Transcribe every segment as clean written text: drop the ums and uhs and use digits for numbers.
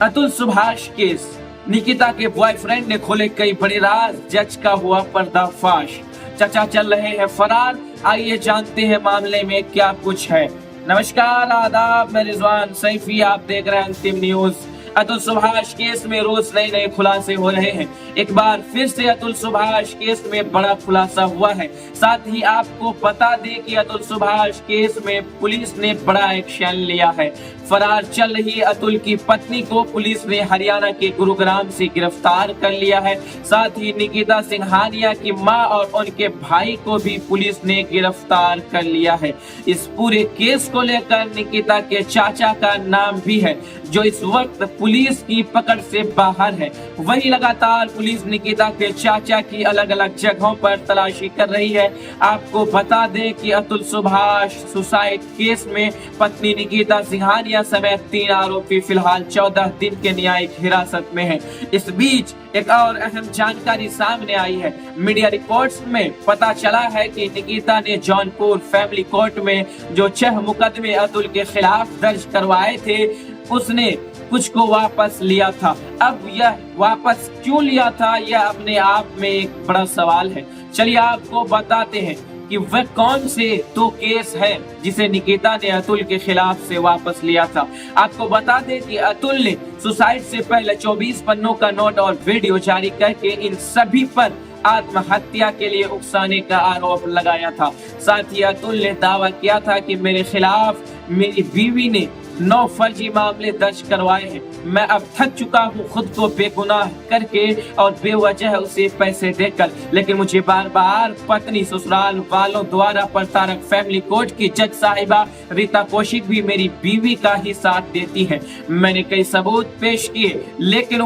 Atul Subhash case, Nikita के boyfriend ने खोले कई बड़े राज, जज का हुआ पर्दाफाश। चर्चा चल रहे हैं फरार, आइए जानते हैं मामले में क्या कुछ है। नमस्कार, आदाब, मैं रिजवान सैफी, आप देख रहे हैं अंतिम न्यूज। अतुल सुभाष केस में रोज नए नए खुलासे हो रहे हैं। एक बार फिर से अतुल सुभाष केस में बड़ा खुलासा हुआ है। साथ ही आपको बता दें कि अतुल सुभाष केस में पुलिस ने बड़ा एक्शन लिया है। फरार चल रही अतुल की पत्नी को पुलिस ने हरियाणा के गुरुग्राम से गिरफ्तार कर लिया है। साथ ही निकिता सिंघानिया की मां और उनके भाई को भी पुलिस ने गिरफ्तार कर लिया है। इस पूरे केस को लेकर निकिता के चाचा का नाम भी है, जो इस वक्त पुलिस की पकड़ से बाहर है। वही लगातार पुलिस निकिता के चाचा की अलग अलग जगहों पर तलाशी कर रही है। आपको बता दें कि अतुल सुभाष सुसाइड केस में पत्नी निकिता सिंघानिया समेत 3 आरोपी फिलहाल 14 दिन के न्यायिक हिरासत में हैं। इस बीच एक और अहम जानकारी सामने आई है। मीडिया रिपोर्ट्स में पता चला है कि निकिता ने जौनपुर फैमिली कोर्ट में जो 6 मुकदमे अतुल के खिलाफ दर्ज करवाए थे, उसने कुछ को वापस लिया था। अब यह वापस क्यों लिया था, यह अपने आप में एक बड़ा सवाल है। चलिए आपको बताते हैं कि वह कौन से 2 केस है जिसे निकिता ने अतुल के खिलाफ से वापस लिया था। आपको बता दें कि अतुल ने सुसाइड से पहले 24 पन्नों का नोट और वीडियो जारी करके इन सभी पर आत्महत्या के लिए उकसाने का आरोप लगाया था। साथ ही अतुल ने दावा किया था कि मेरे खिलाफ मेरी बीवी ने 9 फर्जी मामले दर्ज करवाए हैं। मैं अब थक चुका हूँ खुद को बेगुनाह करके और बेवजह उसे पैसे देकर, लेकिन मुझे बार बार पत्नी ससुराल वालों द्वारा प्रताड़क। फैमिली कोर्ट की जज साहिबा रीता कौशिक भी मेरी बीवी का ही साथ देती है। मैंने कई सबूत पेश किए, लेकिन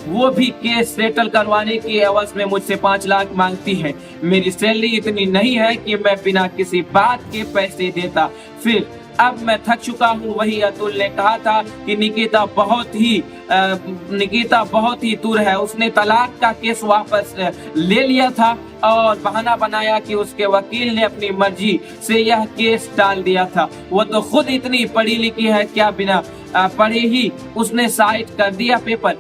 वो भी केस सेटल करवाने की एवज में मुझसे 5 लाख मांगती है। मेरी सैलरी इतनी नहीं है कि मैं बिना किसी बात के पैसे देता। फिर अब मैं थक चुका हूँ। वही अतुल ने कहा था कि निकिता बहुत ही दूर है। उसने तलाक का केस वापस ले लिया था और बहाना बनाया कि उसके वकील ने अपनी मर्जी से यह केस डाल दिया था। वो तो खुद इतनी पढ़ी लिखी है, क्या बिना पढ़े ही उसने साइट कर दिया पेपर।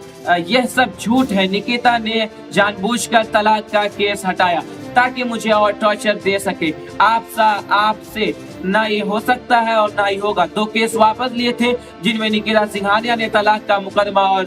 यह सब झूठ है। निकिता ने जानबूझकर तलाक का केस हटाया ताकि मुझे और टॉर्चर दे सके। आपसे ना ये हो सकता है और ना ही होगा। 2 केस वापस लिए थे जिनमें निकिता सिंघानिया ने तलाक का मुकदमा और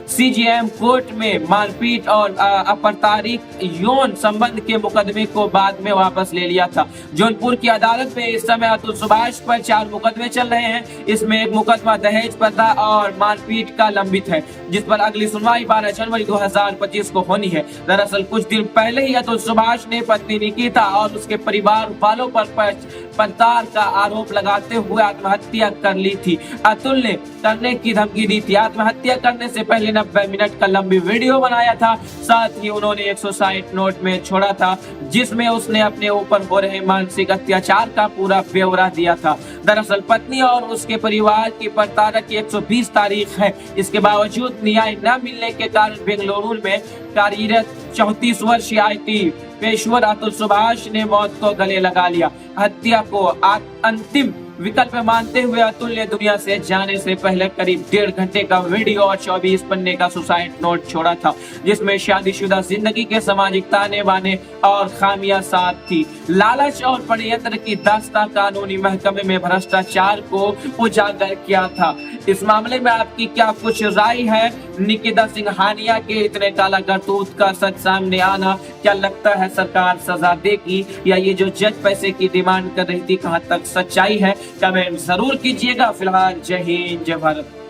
सीजीएम कोर्ट में मारपीट और अपरतारिक यौन संबंध के मुकदमे को बाद में वापस ले लिया था। जौनपुर की अदालत में इस समय अतुल सुभाष पर 4 मुकदमे चल रहे हैं। इसमें एक मुकदमा दहेज प्रथा और मारपीट का लंबित है, जिस पर अगली सुनवाई 12 जनवरी 2025 को होनी है। दरअसल कुछ दिन पहले ही अतुल सुभाष ने पत्नी निकिता और उसके परिवार वालों पर प्रताड़ना का आरोप लगाते हुए आत्महत्या कर ली थी। अतुल ने करने की धमकी दी थी। आत्महत्या करने से पहले 90 मिनट का लंबी वीडियो बनाया था। साथ ही उन्होंने 160 नोट में छोड़ा था, जिसमें उसने अपने ऊपर हो रहे मानसिक अत्याचार का पूरा ब्यौरा दिया था। दरअसल पत्नी और उसके परिवार की प्रताड़ना की 120 तारीख है। इसके बावजूद न्याय न मिलने के कारण बेंगलुरु में कार्यरत 34 वर्षीय IT पेशेवर अतुल सुभाष ने मौत को गले लगा लिया। हत्या को अंतिम विकल्प मानते हुए अतुल ने दुनिया से जाने से पहले करीब 1.5 घंटे का वीडियो और 24 पन्ने का सुसाइड नोट छोड़ा था, जिसमें शादीशुदा जिंदगी के सामाजिक ताने बाने और खामियां साथ थी। लालच और षड्यंत्र की दास्तां कानूनी महकमे में भ्रष्टाचार को उजागर किया था। इस मामले में आपकी क्या कुछ राय है? निकिता सिंघानिया के इतने काला करतूत का सच सामने आना, क्या लगता है सरकार सजा देगी या ये जो जज पैसे की डिमांड कर रही थी, कहां तक सच्चाई है? कमेंट जरूर कीजिएगा। फिलहाल जय हिंद, जय भारत।